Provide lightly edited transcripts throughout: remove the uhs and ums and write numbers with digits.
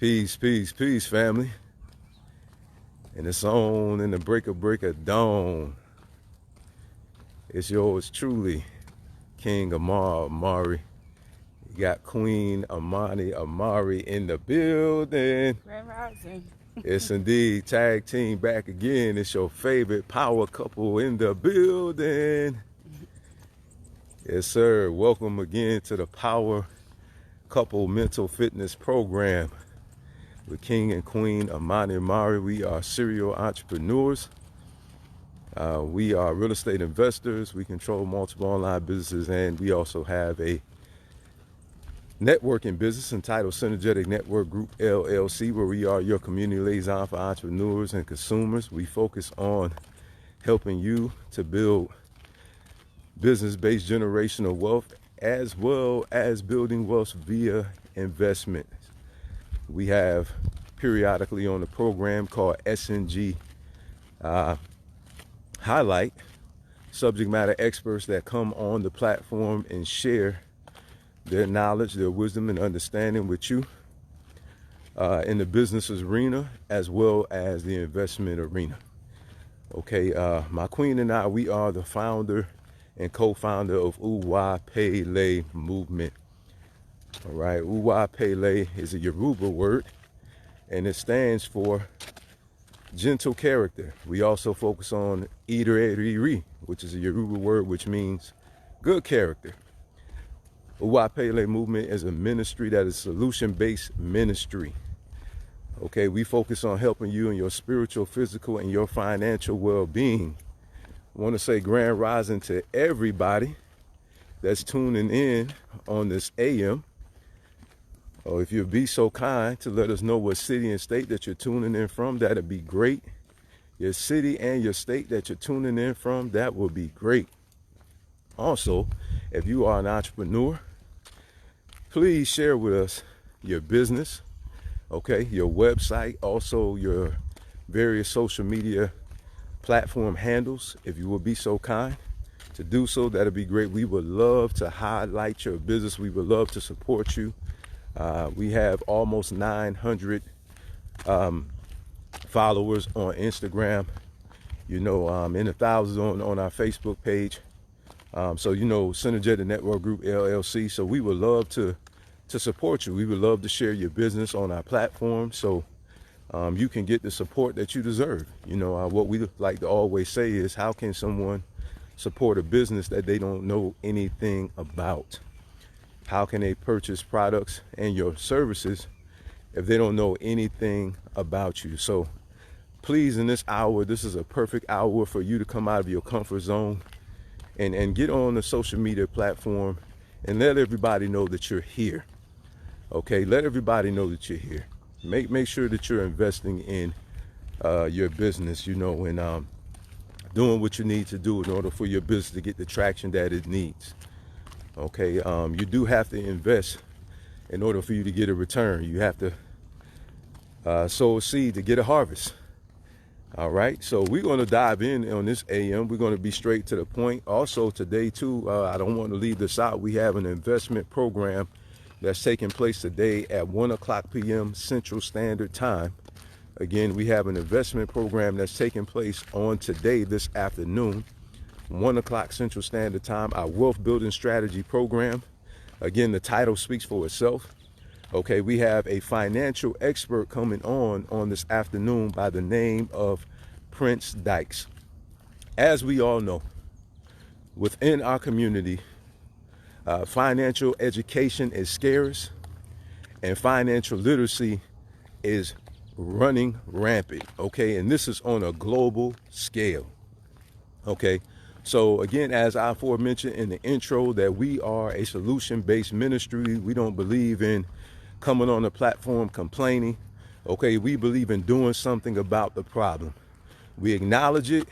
Peace, peace, peace, family. And it's on in the break of dawn. It's yours truly, King Amar Amari. You got Queen Amani Amari in the building. Grand Rising. It's indeed tag team back again. It's your favorite power couple in the building. Yes, sir. Welcome again to the Power Couple Mental Fitness Program with King and Queen Amani Amari. We are serial entrepreneurs. We are real estate investors. We control multiple online businesses, and we also have a networking business entitled Synergetic Network Group LLC, where we are your community liaison for entrepreneurs and consumers. We focus on helping you to build business-based generational wealth, as well as building wealth via investment. We have periodically on the program called SNG Highlight subject matter experts that come on the platform and share their knowledge, their wisdom, and understanding with you in the business arena as well as the investment arena. Okay, my queen and I, we are the founder and co-founder of Uwa Pele Movement. All right, Uwa Pele is a Yoruba word, and it stands for gentle character. We also focus on Ire, which is a Yoruba word which means good character. Uwa Pele Movement is a ministry that is solution-based ministry. Okay, we focus on helping you in your spiritual, physical, and your financial well-being. I want to say grand rising to everybody that's tuning in on this AM. Or if you'd be so kind to let us know what city and state that you're tuning in from, that'd be great. Your city and your state that you're tuning in from, that would be great. Also, if you are an entrepreneur, please share with us your business, okay, your website, also your various social media platform handles. If you would be so kind to do so, that'd be great. We would love to highlight your business. We would love to support you. We have almost 900 followers on Instagram, in the thousands on our Facebook page. So, Synergetic Network Group LLC. So we would love to support you. We would love to share your business on our platform so you can get the support that you deserve. What we like to always say is, how can someone support a business that they don't know anything about? How can they purchase products and your services if they don't know anything about you? So please, in this hour, this is a perfect hour for you to come out of your comfort zone and get on the social media platform and let everybody know that you're here. Okay, let everybody know that you're here. Make sure that you're investing in your business, and doing what you need to do in order for your business to get the traction that it needs. Okay, you do have to invest in order for you to get a return. You have to sow a seed to get a harvest. All right, so we're going to dive in on this AM. We're going to be straight to the point. Also today too, I don't want to leave this out. We have an investment program that's taking place today at 1:00 p.m. Central Standard Time. Again, we have an investment program that's taking place on today, this afternoon, 1:00 Central Standard Time, our wealth building strategy program. Again, the title speaks for itself. Okay, we have a financial expert coming on this afternoon by the name of Prince Dykes. As we all know, within our community, financial education is scarce and financial literacy is running rampant. Okay, and this is on a global scale. Okay, so again, as I aforementioned in the intro, that we are a solution-based ministry. We don't believe in coming on the platform complaining. Okay, we believe in doing something about the problem. We acknowledge it.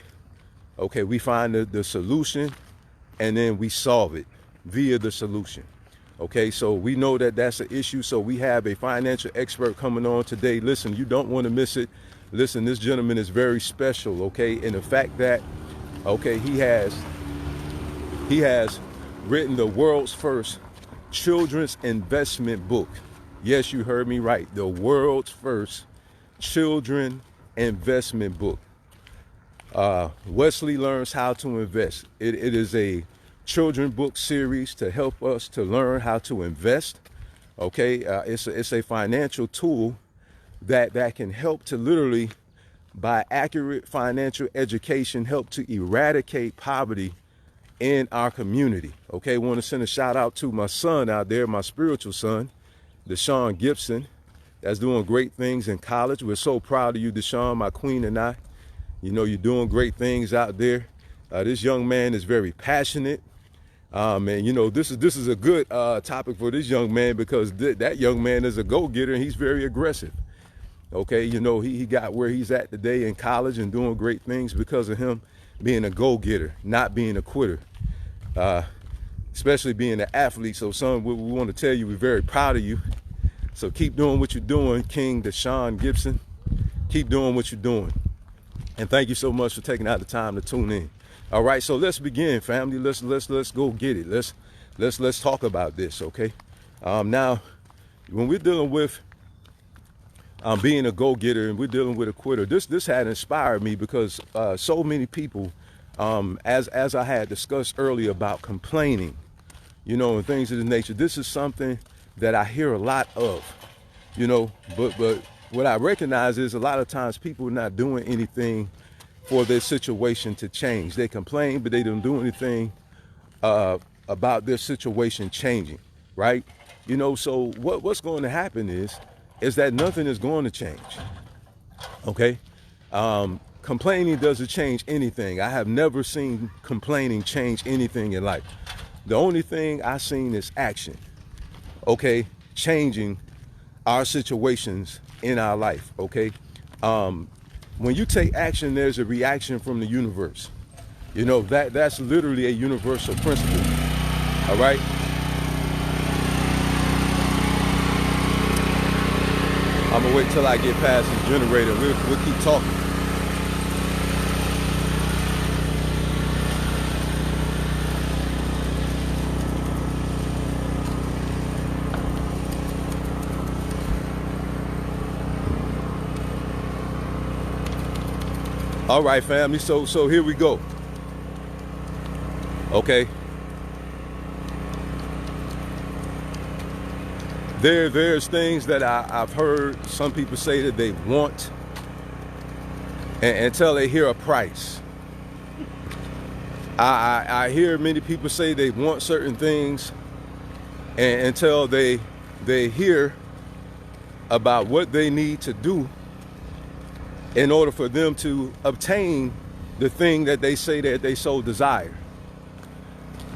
Okay, we find the solution, and then we solve it via the solution. Okay, so we know that that's an issue. So we have a financial expert coming on today. Listen, you don't want to miss it. Listen, this gentleman is very special. Okay, and the fact that, okay, he has written the world's first children's investment book. Yes, you heard me right. The world's first children investment book. Wesley Learns How to Invest. It is a children book series to help us to learn how to invest. Okay, it's a financial tool that can help to literally, by accurate financial education, help to eradicate poverty in our community. Okay, want to send a shout out to my son out there, my spiritual son, Deshaun Gibson, that's doing great things in college. We're so proud of you, Deshaun, my queen and I. You know, you're doing great things out there. This young man is very passionate. And you know, this is a good topic for this young man, because that young man is a go-getter and he's very aggressive. Okay, you know, he got where he's at today in college and doing great things because of him being a go-getter, not being a quitter, especially being an athlete. So son, we want to tell you we're very proud of you. So keep doing what you're doing, King Deshaun Gibson. Keep doing what you're doing. And thank you so much for taking out the time to tune in. All right, so let's begin, family. Let's go get it. Let's talk about this, okay? Now, when we're dealing with being a go-getter and we're dealing with a quitter, this had inspired me because so many people, as I had discussed earlier about complaining, you know, and things of this nature, this is something that I hear a lot of, you know, but what I recognize is a lot of times people are not doing anything for their situation to change. They complain, but they don't do anything about their situation changing, right? You know, so what's going to happen is that nothing is going to change, okay? Complaining doesn't change anything. I have never seen complaining change anything in life. The only thing I've seen is action, okay? Changing our situations in our life, okay? When you take action, there's a reaction from the universe. You know, that's literally a universal principle, all right? I'm gonna wait till I get past this generator. We'll keep talking. All right, family, so here we go. Okay. There's things that I've heard some people say that they want until they hear a price. I hear many people say they want certain things until they hear about what they need to do in order for them to obtain the thing that they say that they so desire.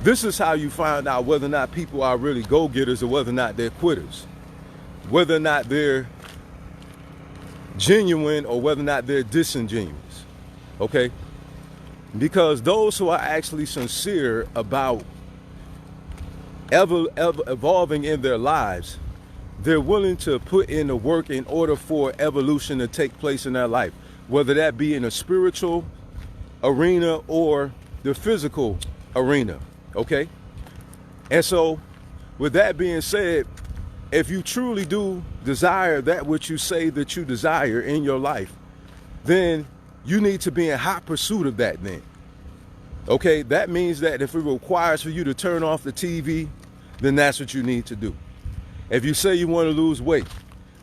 This is how you find out whether or not people are really go-getters or whether or not they're quitters, whether or not they're genuine or whether or not they're disingenuous, okay? Because those who are actually sincere about evolving in their lives, they're willing to put in the work in order for evolution to take place in their life, whether that be in a spiritual arena or the physical arena, okay? And so, with that being said, if you truly do desire that which you say that you desire in your life, then you need to be in hot pursuit of that then. Okay, that means that if it requires for you to turn off the TV, then that's what you need to do. If you say you want to lose weight,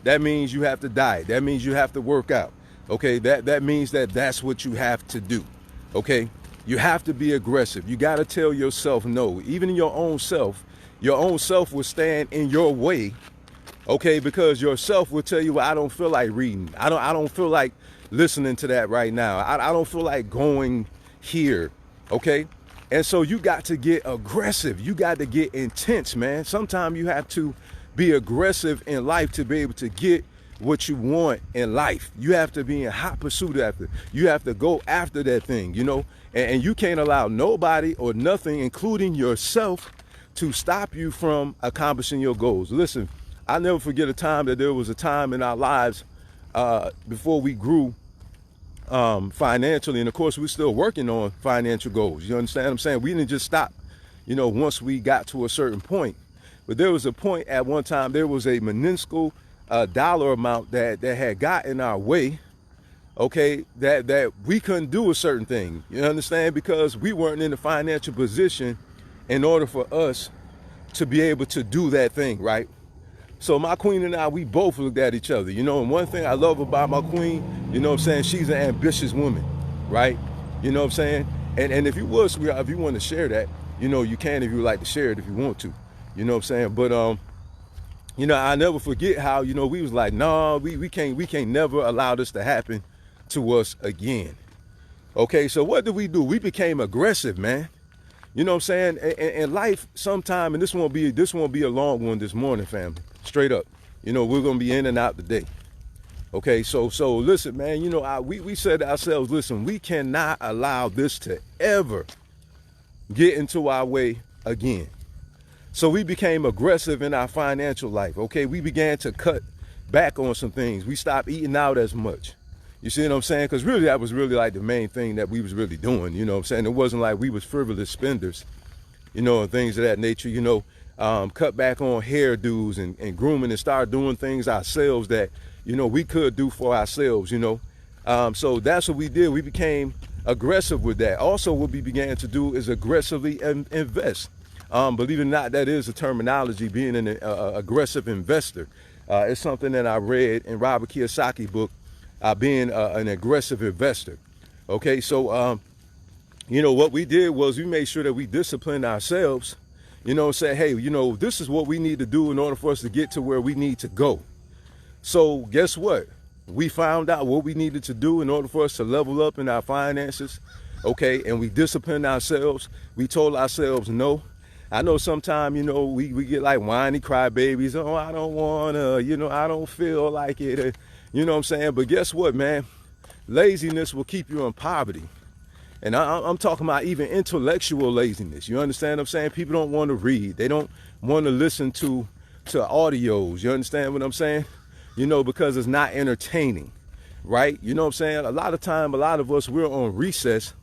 that means you have to diet. That means you have to work out. Okay, that means that that's what you have to do. Okay, you have to be aggressive. You got to tell yourself no. Even in your own self will stand in your way. Okay, because yourself will tell you, well, I don't feel like reading. I don't feel like listening to that right now. I don't feel like going here. Okay, and so you got to get aggressive. You got to get intense, man. Sometimes you have to be aggressive in life to be able to get what you want in life. You have to be in hot pursuit after. You have to go after that thing, you know, and you can't allow nobody or nothing, including yourself, to stop you from accomplishing your goals. Listen, I'll never forget a time that there was a time in our lives before we grew financially, and of course we're still working on financial goals. You understand what I'm saying? We didn't just stop, you know, once we got to a certain point. But there was a point at one time, there was a minuscule dollar amount that had got in our way, okay, that we couldn't do a certain thing. You understand? Because we weren't in the financial position in order for us to be able to do that thing, right? So my queen and I, we both looked at each other, you know, and one thing I love about my queen, you know what I'm saying, she's an ambitious woman, right? You know what I'm saying? And if you would, sweetheart, if you want to share that, you know, you can if you would like to share it if you want to, you know what I'm saying? But, you know, I never forget how, you know, we was like, no, we can't never allow this to happen to us again. Okay, so what did we do? We became aggressive, man. You know what I'm saying? And life sometime, and this won't be a long one this morning, family. Straight up. You know, we're gonna be in and out today. Okay, so listen, man, you know, we said to ourselves, listen, we cannot allow this to ever get into our way again. So we became aggressive in our financial life. Okay, we began to cut back on some things. We stopped eating out as much. You see what I'm saying? Because really, that was really like the main thing that we was really doing. You know what I'm saying? It wasn't like we was frivolous spenders, you know, and things of that nature, you know. Cut back on hairdos and grooming and start doing things ourselves that, you know, we could do for ourselves, you know. So that's what we did. We became aggressive with that. Also, what we began to do is aggressively invest. Believe it or not, that is a terminology, being an aggressive investor. It's something that I read in Robert Kiyosaki book, being an aggressive investor. Okay, so, you know, what we did was we made sure that we disciplined ourselves, you know, say, hey, you know, this is what we need to do in order for us to get to where we need to go. So guess what? We found out what we needed to do in order for us to level up in our finances. Okay, and we disciplined ourselves. We told ourselves no. I know sometimes, you know, we get like whiny crybabies. Oh, I don't want to, you know, I don't feel like it. You know what I'm saying? But guess what, man? Laziness will keep you in poverty. And I'm talking about even intellectual laziness. You understand what I'm saying? People don't want to read. They don't want to listen to audios. You understand what I'm saying? You know, because it's not entertaining, right? You know what I'm saying? A lot of time, a lot of us, we're on recess,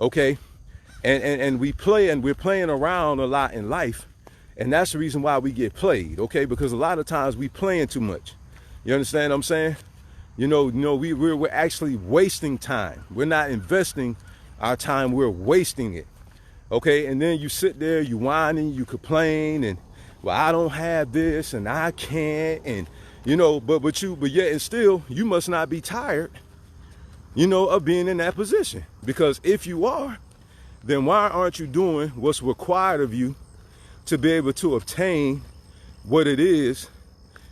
okay? And we're playing around a lot in life. And that's the reason why we get played, okay? Because a lot of times we playing too much. You understand what I'm saying? You know, we're actually wasting time. We're not investing our time, we're wasting it. Okay, and then you sit there, you whining, you complain, and well, I don't have this and I can't, and you know, but yet and still you must not be tired, you know, of being in that position. Because if you are, then why aren't you doing what's required of you to be able to obtain what it is,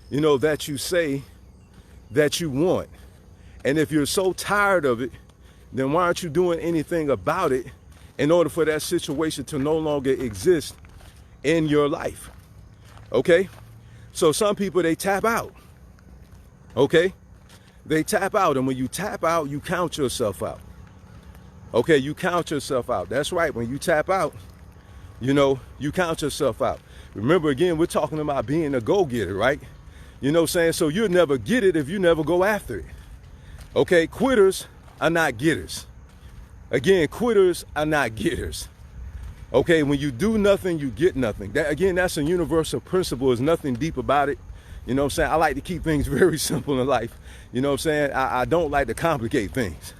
you know, that you say that you want? And if you're so tired of it, then why aren't you doing anything about it in order for that situation to no longer exist in your life? Okay? So some people, they tap out. Okay? They tap out, and when you tap out, you count yourself out. Okay, you count yourself out. That's right. When you tap out, you know, you count yourself out. Remember, again, we're talking about being a go-getter, right? You know what I'm saying? So you'll never get it if you never go after it. Okay, quitters are not getters. Again, quitters are not getters. Okay, when you do nothing, you get nothing. That's a universal principle. There's nothing deep about it. You know what I'm saying? I like to keep things very simple in life. You know what I'm saying? I don't like to complicate things.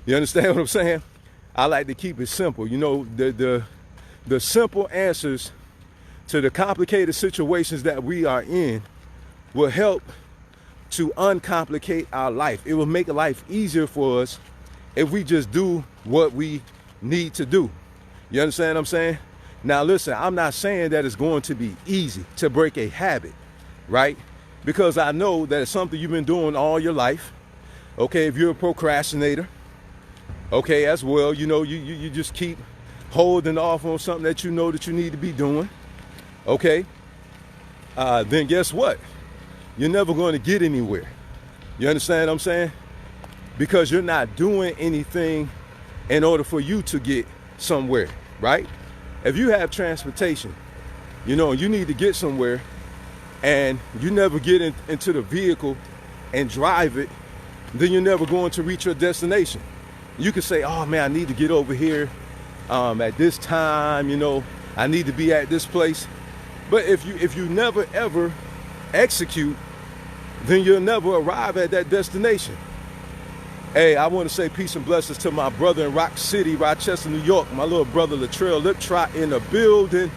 You understand what I'm saying? I like to keep it simple. You know, the simple answers to the complicated situations that we are in will help to uncomplicate our life. It will make life easier for us if we just do what we need to do. You understand what I'm saying? Now listen, I'm not saying that it's going to be easy to break a habit, right? Because I know that it's something you've been doing all your life. Okay, if you're a procrastinator, okay, as well, you know, you just keep holding off on something that you know that you need to be doing. Okay, then guess what? You're never going to get anywhere. You understand what I'm saying? Because you're not doing anything in order for you to get somewhere, right? If you have transportation, you know, you need to get somewhere, and you never get into the vehicle and drive it, then you're never going to reach your destination. You can say, oh man, I need to get over here at this time, you know, I need to be at this place. But if you never ever execute, then you'll never arrive at that destination. Hey, I want to say peace and blessings to my brother in Rock City, Rochester, New York. My little brother Latrell Liptrot in the building.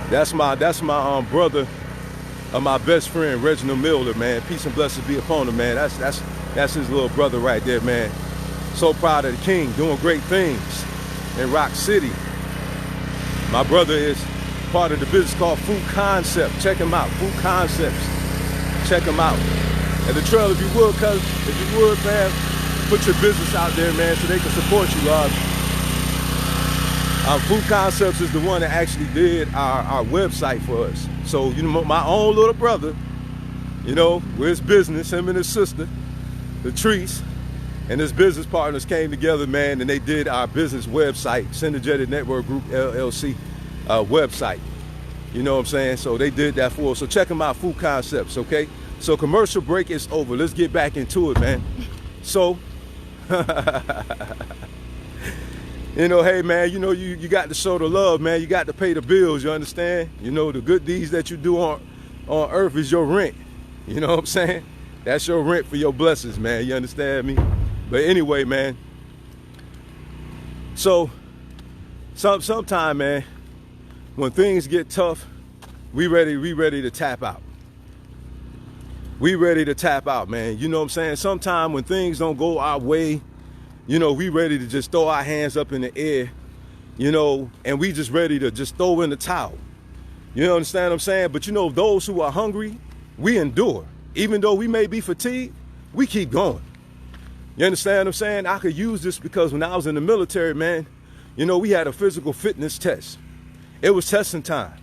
That's my brother, my best friend Reginald Miller, man. Peace and blessings be upon him, man. That's his little brother right there, man. So proud of the king, doing great things in Rock City. My brother is part of the business called Food Concept. Check him out, Food Concepts. Check him out. And the trail, if you would, man, put your business out there, man, so they can support you, Food Concepts is the one that actually did our website for us. So, you know, my own little brother, you know, with his business, him and his sister, Latrice, and his business partners came together, man, and they did our business website, Synergetic Network Group LLC website. You know what I'm saying? So they did that for us. So check them out, Food Concepts, okay? So commercial break is over. Let's get back into it, man. So, you know, hey, man, you know, you got to show the love, man. You got to pay the bills, you understand? You know, the good deeds that you do on earth is your rent. You know what I'm saying? That's your rent for your blessings, man. You understand me? But anyway, man. So, sometime, man, when things get tough, we ready to tap out. We ready to tap out, man. You know what I'm saying? Sometime when things don't go our way, you know, we ready to just throw our hands up in the air, you know, and we just ready to just throw in the towel. You understand what I'm saying? But you know, those who are hungry, we endure. Even though we may be fatigued, we keep going. You understand what I'm saying? I could use this because when I was in the military, man, you know, we had a physical fitness test. It was testing time.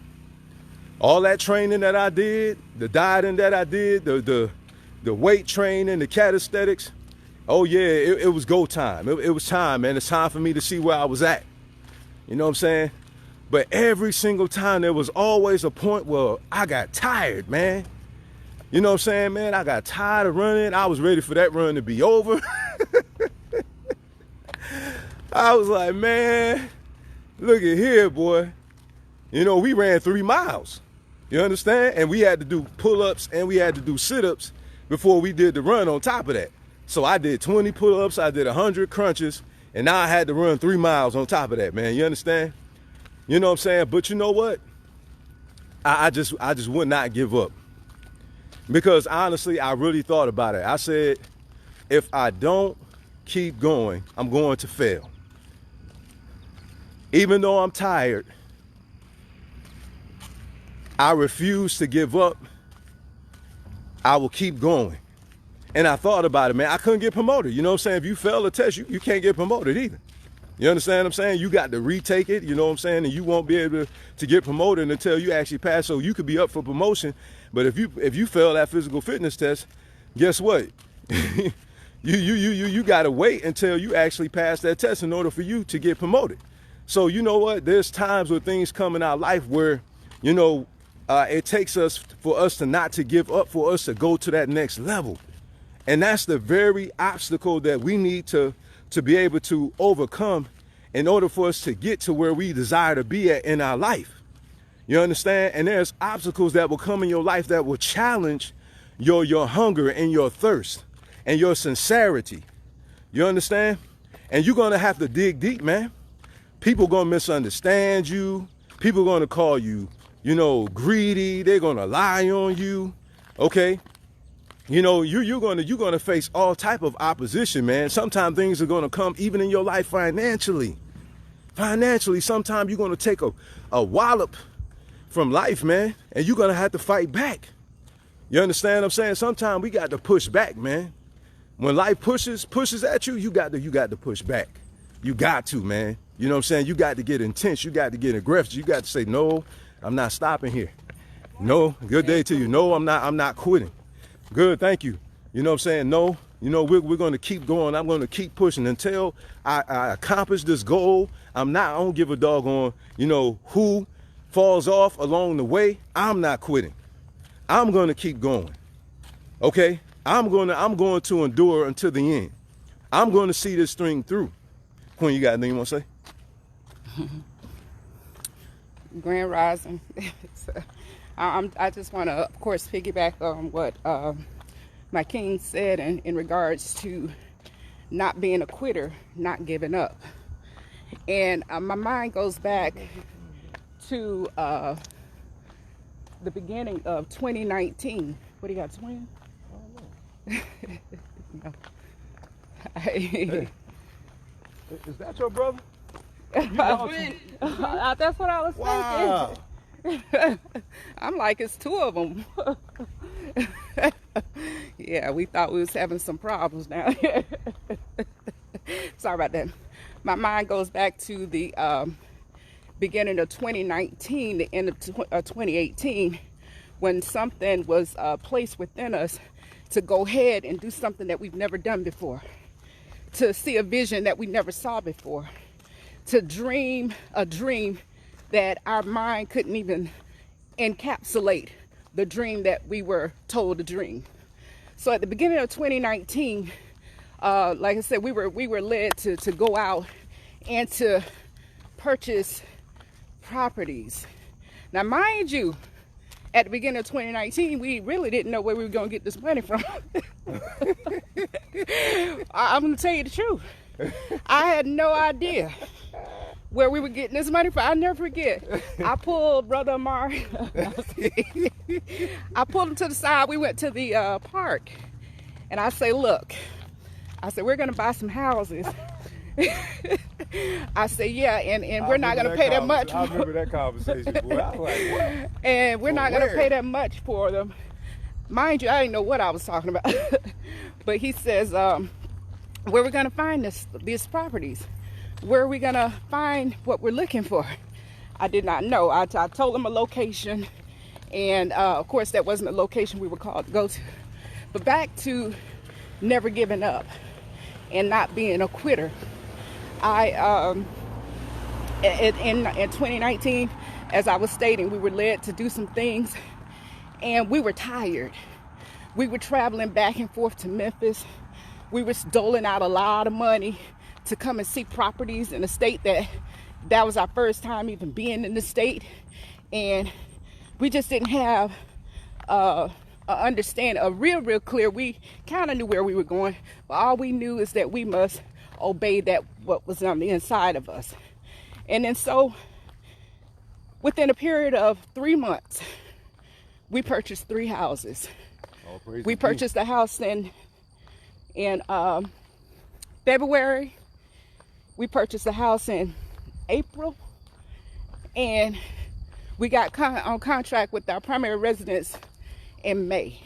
All that training that I did, the dieting that I did, the weight training, the calisthenics, oh yeah, it was go time. It was time, man. It's time for me to see where I was at. You know what I'm saying? But every single time there was always a point where I got tired, man. You know what I'm saying, man? I got tired of running. I was ready for that run to be over. I was like, man, look at here, boy. You know, we ran 3 miles. You understand? And we had to do pull-ups and we had to do sit-ups before we did the run on top of that. So I did 20 pull-ups, I did 100 crunches, and now I had to run 3 miles on top of that, man. You understand? You know what I'm saying? But you know what? I just would not give up. Because honestly, I really thought about it. I said, if I don't keep going, I'm going to fail. Even though I'm tired, I refuse to give up. I will keep going. And I thought about it, man. I couldn't get promoted. You know what I'm saying? If you fail a test, you can't get promoted either. You understand what I'm saying? You got to retake it, you know what I'm saying? And you won't be able to get promoted until you actually pass. So you could be up for promotion. But if you fail that physical fitness test, guess what? you got to wait until you actually pass that test in order for you to get promoted. So you know what? There's times where things come in our life where, you know, it takes us for us to not to give up, for us to go to that next level. And that's the very obstacle that we need to be able to overcome in order for us to get to where we desire to be at in our life. You understand? And there's obstacles that will come in your life that will challenge your hunger and your thirst and your sincerity. You understand? And you're going to have to dig deep, man. People going to misunderstand you. People going to call you, you know, greedy. They're going to lie on you. Okay? You know, you're gonna face all type of opposition, man. Sometimes things are gonna come even in your life financially. Sometimes you're gonna take a wallop from life, man, and you're gonna have to fight back. You understand what I'm saying? Sometimes we got to push back, man. When life pushes at you, you got to push back. You got to, man. You know what I'm saying? You got to get intense. You got to get aggressive. You got to say, no, I'm not stopping here. No, good day to you. No, I'm not quitting. Good, thank you. You know what I'm saying? No, you know, we're going to keep going. I'm going to keep pushing until I accomplish this goal. I don't give a doggone, you know, who falls off along the way. I'm not quitting. I'm going to keep going. Okay? I'm going to endure until the end. I'm going to see this thing through. Quinn, you got anything you want to say? Grand Rising. So, I just want to, of course, piggyback on what my king said in regards to not being a quitter, not giving up. And my mind goes back to the beginning of 2019. What do you got, twin? No. Hey, is that your brother? That's what I was thinking. I'm like, it's two of them. Yeah, we thought we was having some problems now. Sorry about that. My mind goes back to the beginning of 2019, the end of 2018, when something was placed within us to go ahead and do something that we've never done before, to see a vision that we never saw before, to dream a dream that our mind couldn't even encapsulate the dream that we were told to dream. So at the beginning of 2019, like I said, we were led to go out and to purchase properties. Now, mind you, at the beginning of 2019, we really didn't know where we were going to get this money from. I'm going to tell you the truth. I had no idea where we were getting this money from. I'll never forget. I pulled Brother Amar. I pulled him to the side. We went to the park. And I say, look, I said, we're going to buy some houses. I said, yeah, and we're not going to pay that much. I remember that conversation, boy. I was like, what? And we're not going to pay that much for them. Mind you, I didn't know what I was talking about. But he says, where are we going to find these properties? Where are we going to find what we're looking for? I did not know. I told him a location. And, of course, that wasn't the location we were called to go to. But back to never giving up and not being a quitter. In 2019, as I was stating, we were led to do some things and we were tired. We were traveling back and forth to Memphis. We were doling out a lot of money to come and see properties in a state that was our first time even being in the state. And we just didn't have understand a real clear. We kind of knew where we were going, but all we knew is that we must obey that what was on the inside of us. And then so within a period of 3 months, we purchased 3 houses. We purchased a house in February. We purchased a house in April, and we got on contract with our primary residence in May.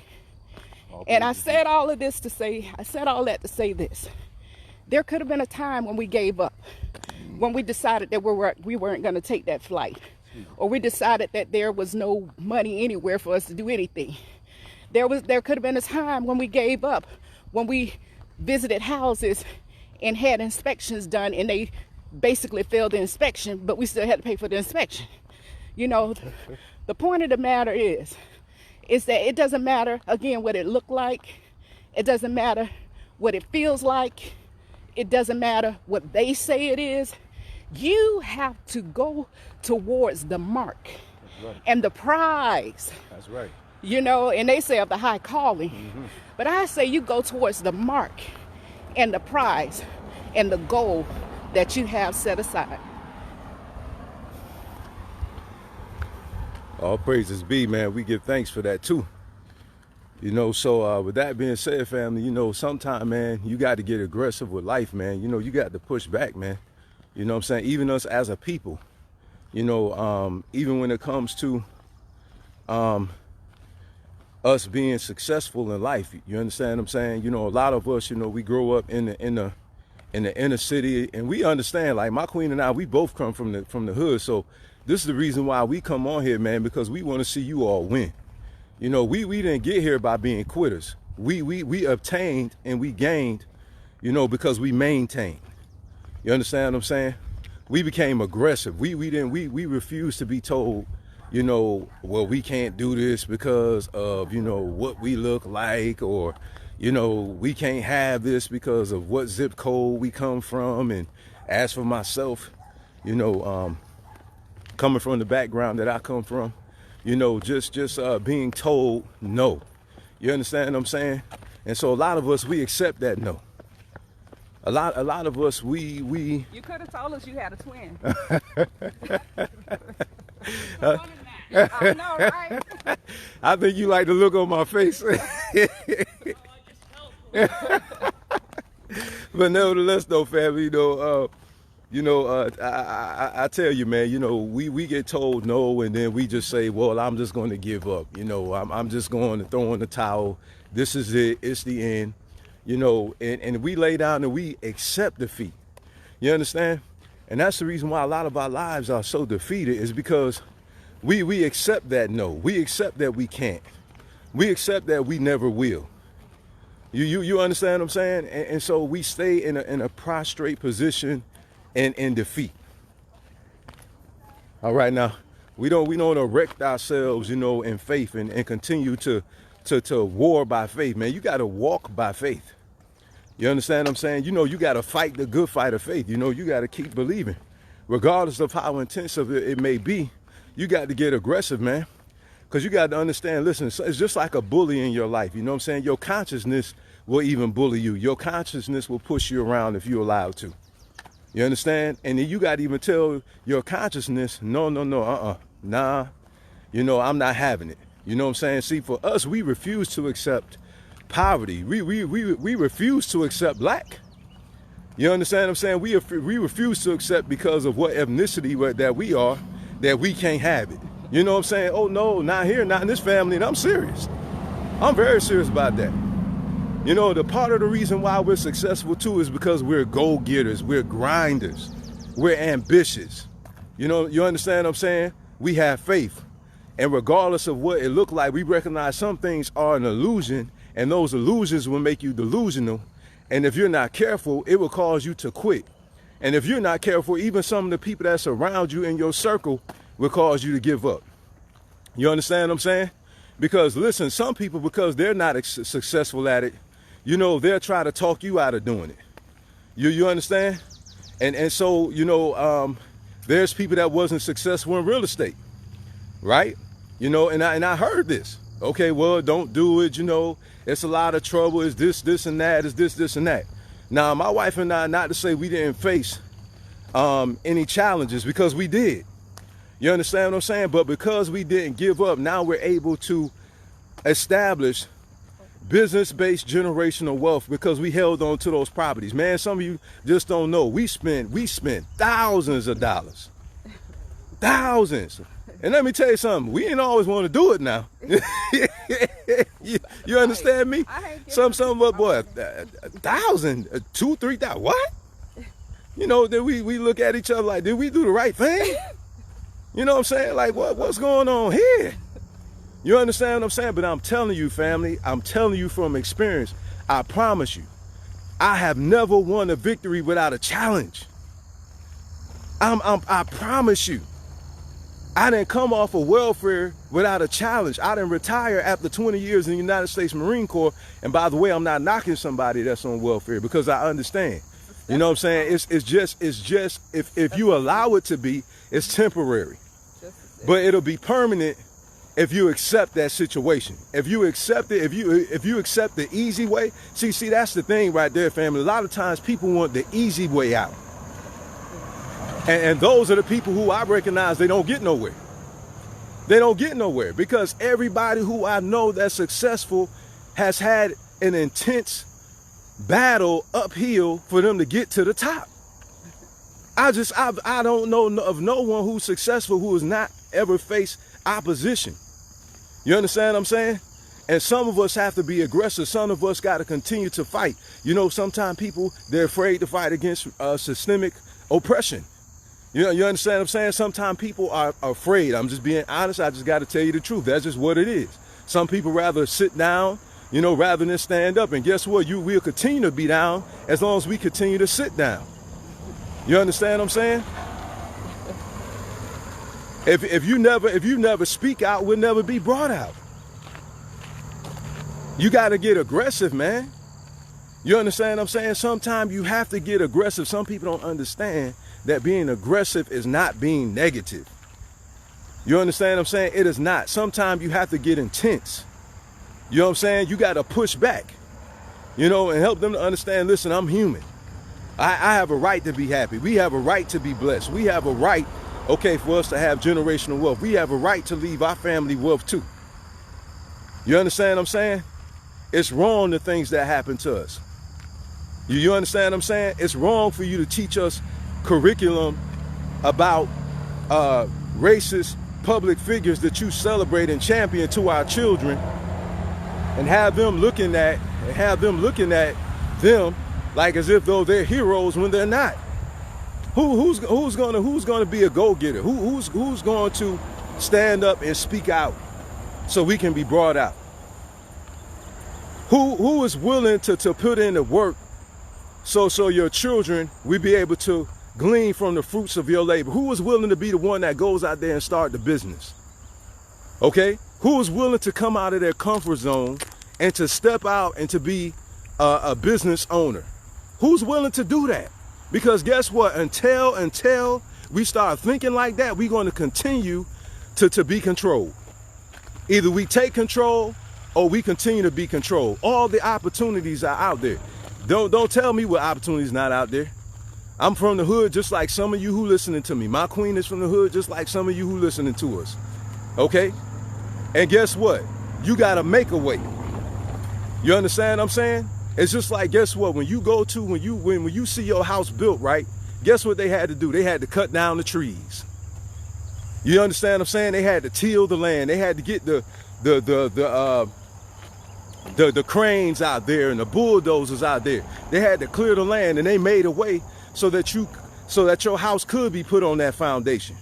And I said all that to say this. There could have been a time when we gave up, when we decided that we weren't going to take that flight, or we decided that there was no money anywhere for us to do anything. There could have been a time when we gave up, when we visited houses and had inspections done, and they basically failed the inspection, but we still had to pay for the inspection. You know, the point of the matter is that it doesn't matter, again, what it looked like. It doesn't matter what it feels like. It doesn't matter what they say it is. You have to go towards the mark and the prize. That's right. You know, and they say of the high calling. Mm-hmm. But I say you go towards the mark and the prize and the goal that you have set aside. All praises be, man. We give thanks for that too. You know, so with that being said, family, you know, sometime, man, you got to get aggressive with life, man. You know, you got to push back, man. You know what I'm saying? Even us as a people, you know, even when it comes to us being successful in life, you understand what I'm saying? You know, a lot of us, you know, we grow up in the inner city, and we understand, like my queen and I, we both come from the hood. So this is the reason why we come on here, man, because we want to see you all win. You know, we didn't get here by being quitters. We obtained and we gained, you know, because we maintained. You understand what I'm saying? We became aggressive. We refused to be told, you know, well, we can't do this because of, you know, what we look like, or, you know, we can't have this because of what zip code we come from. And as for myself, you know, coming from the background that I come from, you know, just being told no. You understand what I'm saying? And so a lot of us, we accept that no. A lot of us, we You could have told us you had a twin. I know, right? I think you like the look on my face. But nevertheless, though, family, I tell you, man, you know, we get told no, and then we just say, well, I'm just going to give up. You know, I'm just going to throw in the towel. This is it. It's the end. You know, and we lay down and we accept defeat. You understand? And that's the reason why a lot of our lives are so defeated, is because we accept that no. We accept that we can't. We accept that we never will. You understand what I'm saying? And so we stay in a prostrate position and in defeat. All right, now we don't erect ourselves, you know, in faith and continue to war by faith, man. You got to walk by faith. You understand what I'm saying? You know, you got to fight the good fight of faith. You know, you got to keep believing, regardless of how intensive it may be. You got to get aggressive, man, because you got to understand. Listen, it's just like a bully in your life. You know what I'm saying? Your consciousness will even bully you. Your consciousness will push you around if you're allowed to. You understand? And then you got to even tell your consciousness, no, nah, you know, I'm not having it. You know what I'm saying? See, for us, we refuse to accept poverty. We refuse to accept black. You understand what I'm saying? We refuse to accept, because of what ethnicity that we are, that we can't have it. You know what I'm saying? Oh, no, not here, not in this family. And I'm serious. I'm very serious about that. You know, the part of the reason why we're successful too is because we're go-getters, we're grinders, we're ambitious. You know, you understand what I'm saying? We have faith. And regardless of what it looked like, we recognize some things are an illusion, and those illusions will make you delusional. And if you're not careful, it will cause you to quit. And if you're not careful, even some of the people that surround you in your circle will cause you to give up. You understand what I'm saying? Because listen, some people, because they're not successful at it, you know, they'll try to talk you out of doing it. You understand? And so, you know, there's people that wasn't successful in real estate, right? You know, and I heard this. Okay, well, don't do it. You know, it's a lot of trouble. It's this and that. It's this and that. Now, my wife and I, not to say we didn't face any challenges, because we did. You understand what I'm saying? But because we didn't give up, now we're able to establish business-based generational wealth, because we held on to those properties. Man, some of you just don't know. We spent thousands of dollars. Thousands. And let me tell you something, we didn't always want to do it now. you understand me? Some boy, 1,000, 2,000, 3,000, what? You know, then we look at each other like, did we do the right thing? You know what I'm saying? Like, what's going on here? You understand what I'm saying? But I'm telling you, family, I'm telling you from experience, I promise you, I have never won a victory without a challenge. I promise you. I didn't come off of welfare without a challenge. I didn't retire after 20 years in the United States Marine Corps. And by the way, I'm not knocking somebody that's on welfare, because I understand. You know what I'm saying? It's just if you allow it to be, it's temporary. But it'll be permanent if you accept that situation. If you accept it, if you accept the easy way. See, that's the thing right there, family. A lot of times people want the easy way out. And those are the people who I recognize they don't get nowhere. They don't get nowhere, because everybody who I know that's successful has had an intense battle uphill for them to get to the top. I don't know of no one who's successful who has not ever faced opposition. You understand what I'm saying? And some of us have to be aggressive. Some of us got to continue to fight. You know, sometimes people, they're afraid to fight against systemic oppression. You know, you understand what I'm saying? Sometimes people are afraid. I'm just being honest. I just got to tell you the truth. That's just what it is. Some people rather sit down, you know, rather than stand up. And guess what? We'll continue to be down as long as we continue to sit down. You understand what I'm saying? If you never speak out, we'll never be brought out. You got to get aggressive, man. You understand what I'm saying? Sometimes you have to get aggressive. Some people don't understand that being aggressive is not being negative. You understand what I'm saying? It is not. Sometimes you have to get intense. You know what I'm saying? You got to push back, you know, and help them to understand, listen, I'm human. I have a right to be happy. We have a right to be blessed. We have a right, okay, for us to have generational wealth. We have a right to leave our family wealth too. You understand what I'm saying? It's wrong, the things that happen to us. You understand what I'm saying? It's wrong for you to teach us curriculum about racist public figures that you celebrate and champion to our children, and have them looking at them like as if though they're heroes when they're not. Who's gonna be a go-getter? Who's going to stand up and speak out so we can be brought out? Who is willing to put in the work so your children will be able to glean from the fruits of your labor? Who is willing to be the one that goes out there and start the business? Okay? Who is willing to come out of their comfort zone and to step out and to be a business owner? Who's willing to do that? Because guess what? Until we start thinking like that, we're going to continue to be controlled. Either we take control or we continue to be controlled. All the opportunities are out there. Don't tell me what opportunities not out there. I'm from the hood just like some of you who listening to me. My queen is from the hood just like some of you who listening to us. Okay? And guess what? You got to make a way. You understand what I'm saying? It's just like, guess what? When you see your house built, right? Guess what they had to do? They had to cut down the trees. You understand what I'm saying? They had to till the land. They had to get the cranes out there and the bulldozers out there. They had to clear the land, and they made a way so that your house could be put on that foundation.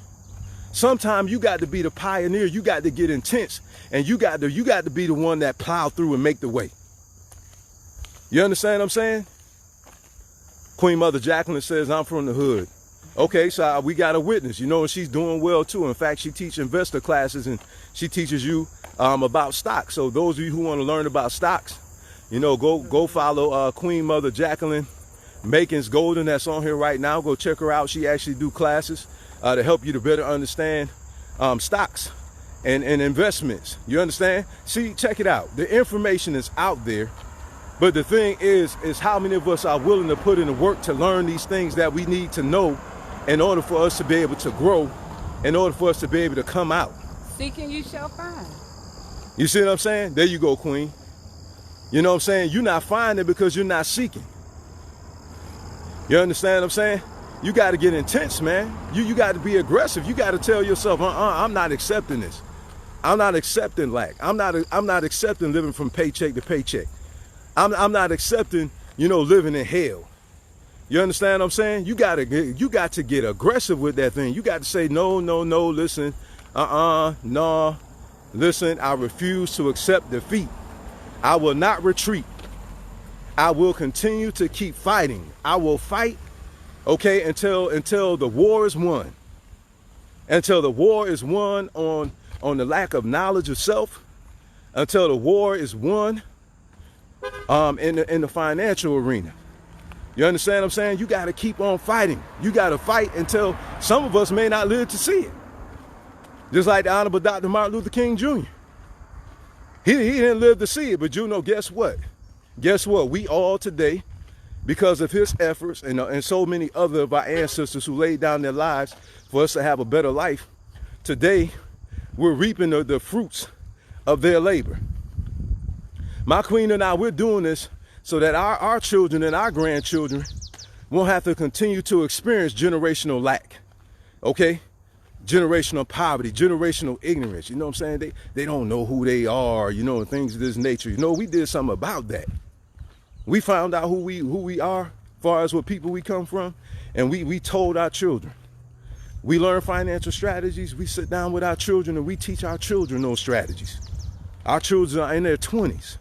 Sometimes you got to be the pioneer. You got to get intense, and you got to be the one that plow through and make the way. You understand what I'm saying? Queen Mother Jacqueline says, I'm from the hood. Okay, so we got a witness, you know, and she's doing well too. In fact, she teaches investor classes, and she teaches you about stocks. So those of you who want to learn about stocks, you know, go follow Queen Mother Jacqueline Makins Golden, that's on here right now. Go check her out. She actually do classes to help you to better understand stocks and investments. You understand? See, check it out. The information is out there. But the thing is how many of us are willing to put in the work to learn these things that we need to know in order for us to be able to grow, in order for us to be able to come out. Seeking you shall find. You see what I'm saying? There you go, Queen. You know what I'm saying? You're not finding because you're not seeking. You understand what I'm saying? You got to get intense, man. You got to be aggressive. You got to tell yourself, I'm not accepting this. I'm not accepting lack. I'm not accepting living from paycheck to paycheck. I'm not accepting, you know, living in hell. You understand what I'm saying? You got to get aggressive with that thing. You got to say, no, listen, no, listen, I refuse to accept defeat. I will not retreat. I will continue to keep fighting. I will fight, okay, until the war is won. Until the war is won on the lack of knowledge of self. Until the war is won in the financial arena. You understand what I'm saying? You got to keep on fighting. You got to fight until some of us may not live to see it. Just like the Honorable Dr. Martin Luther King Jr. He didn't live to see it, but you know, guess what? Guess what? We all today, because of his efforts and so many other of our ancestors who laid down their lives for us to have a better life, today we're reaping the fruits of their labor. My queen and I, we're doing this so that our children and our grandchildren won't have to continue to experience generational lack, okay? Generational poverty, generational ignorance. You know what I'm saying? They don't know who they are, you know, and things of this nature. You know, we did something about that. We found out who we are, as far as what people we come from, and we told our children. We learn financial strategies. We sit down with our children and we teach our children those strategies. Our children are in their 20s.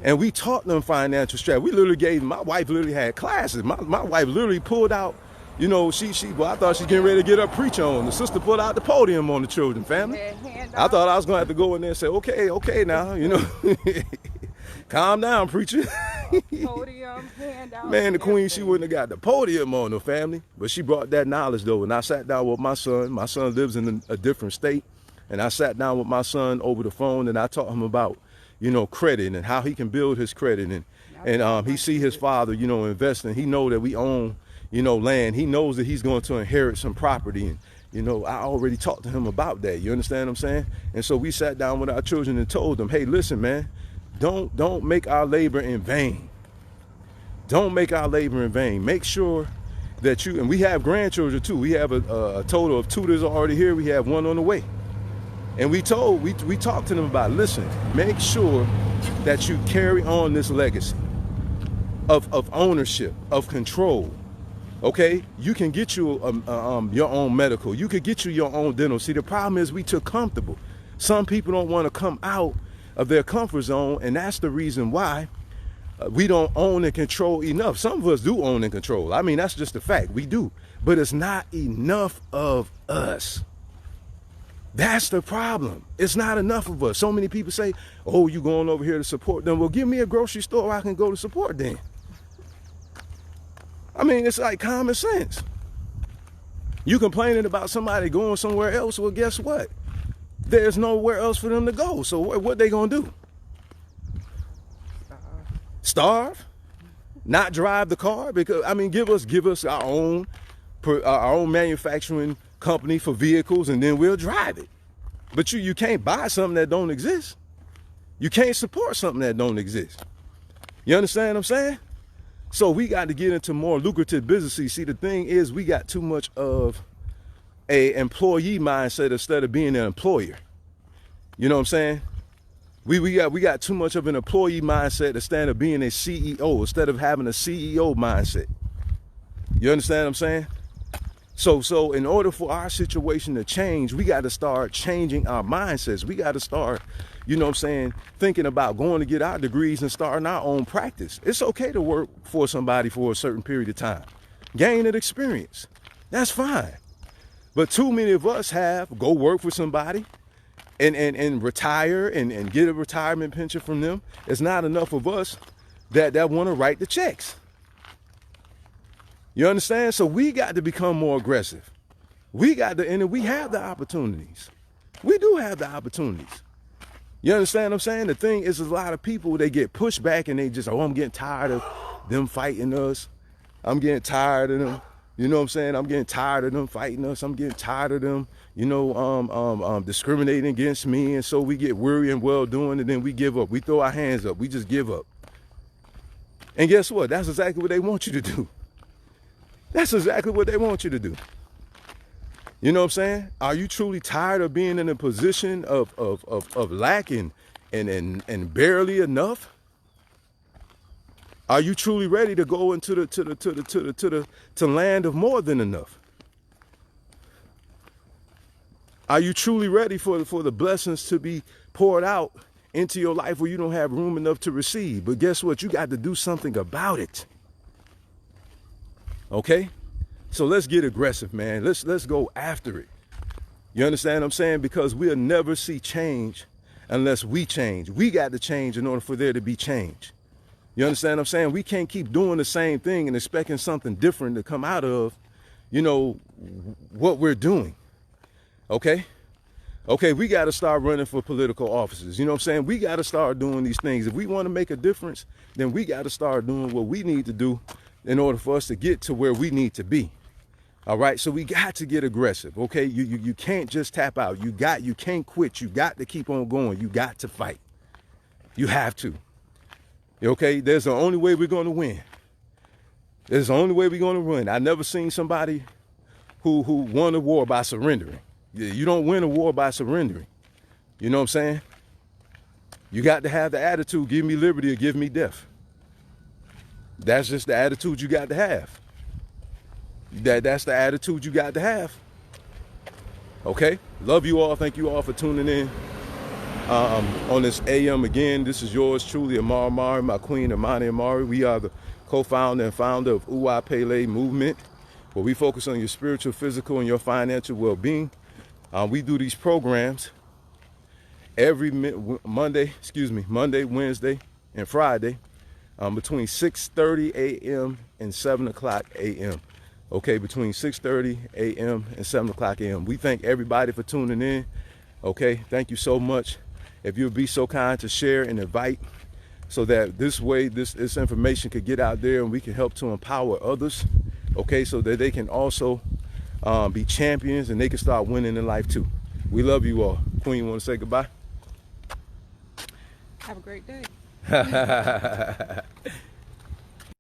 And we taught them financial strategy. We literally my wife literally had classes. My wife literally pulled out, you know, I thought she getting ready to get her preach on. The sister pulled out the podium on the children, family. I thought I was going to have to go in there and say, okay now, you know, calm down, preacher. Podium, handout. Man, the queen, she everything. wouldn't have got the podium on her, family. But she brought that knowledge, though. And I sat down with my son. My son lives in a different state. And I sat down with my son over the phone, and I taught him about, you know, credit and how he can build his credit. And he see his father, you know, investing. He know that we own, you know, land. He knows that he's going to inherit some property. And, you know, I already talked to him about that. You understand what I'm saying? And so we sat down with our children and told them, hey, listen, man, don't make our labor in vain. Don't make our labor in vain. Make sure that you, and we have grandchildren too. We have a total of 2 that's already here. We have 1 on the way. And we talked to them about, listen, make sure that you carry on this legacy of ownership, of control. Okay, you can get you your own medical. You could get you your own dental. See, the problem is we too comfortable. Some people don't want to come out of their comfort zone, and that's the reason why we don't own and control enough. Some of us do own and control. I mean, that's just a fact. We do, but it's not enough of us. That's the problem. It's not enough of us. So many people say, oh, you going over here to support them. Well, give me a grocery store I can go to support them. I mean, it's like common sense. You complaining about somebody going somewhere else. Well, guess what? There's nowhere else for them to go. So what they gonna do? Starve? Not drive the car? Because I mean, give us our own manufacturing company for vehicles, and then we'll drive it. But you can't buy something that don't exist. You can't support something that don't exist. You understand what I'm saying? So we got to get into more lucrative businesses. See, the thing is, we got too much of a employee mindset instead of being an employer. You know what I'm saying? We got too much of an employee mindset instead of being a CEO, instead of having a CEO mindset. You understand what I'm saying? So in order for our situation to change, we got to start changing our mindsets. We got to start, you know what I'm saying, thinking about going to get our degrees and starting our own practice. It's okay to work for somebody for a certain period of time. Gain an experience. That's fine. But too many of us go work for somebody and retire and get a retirement pension from them. It's not enough of us that want to write the checks. You understand? So we got to become more aggressive. We have the opportunities. We do have the opportunities. You understand what I'm saying? The thing is, a lot of people, they get pushed back and they just, I'm getting tired of them fighting us. I'm getting tired of them. You know what I'm saying? I'm getting tired of them fighting us. I'm getting tired of them, you know, discriminating against me. And so we get weary and well doing, and then we give up. We throw our hands up. We just give up. And guess what? That's exactly what they want you to do. That's exactly what they want you to do. You know what I'm saying? Are you truly tired of being in a position of lacking and barely enough? Are you truly ready to go into the land of more than enough? Are you truly ready for the blessings to be poured out into your life where you don't have room enough to receive? But guess what? You got to do something about it. Okay? So let's get aggressive, man. Let's go after it. You understand what I'm saying? Because we'll never see change unless we change. We got to change in order for there to be change. You understand what I'm saying? We can't keep doing the same thing and expecting something different to come out of, you know, what we're doing. Okay? Okay, we got to start running for political offices. You know what I'm saying? We got to start doing these things. If we want to make a difference, then we got to start doing what we need to do in order for us to get to where we need to be. All right, so we got to get aggressive. Okay, you can't just tap out. You can't quit. You got to keep on going. You got to fight. You have to. Okay, there's the only way we're going to win. There's the only way we're going to win. I never seen somebody who won a war by surrendering. You don't win a war by surrendering. You know what I'm saying? You got to have the attitude, give me liberty or give me death. That's just the attitude you got to have. That's the attitude you got to have. Okay? Love you all. Thank you all for tuning in on this AM again. This is yours truly, Amari Amari, my queen, Imani Amari. We are the co-founder and founder of Uwa Pele Movement, where we focus on your spiritual, physical, and your financial well-being. We do these programs every Monday, Wednesday, and Friday between 6:30 a.m. and 7 o'clock a.m. Okay, between 6:30 a.m. and 7 o'clock a.m. We thank everybody for tuning in. Okay, thank you so much. If you'll be so kind to share and invite, so that this way this information could get out there and we can help to empower others. Okay, so that they can also be champions and they can start winning in life too. We love you all. Queen, you want to say goodbye? Have a great day.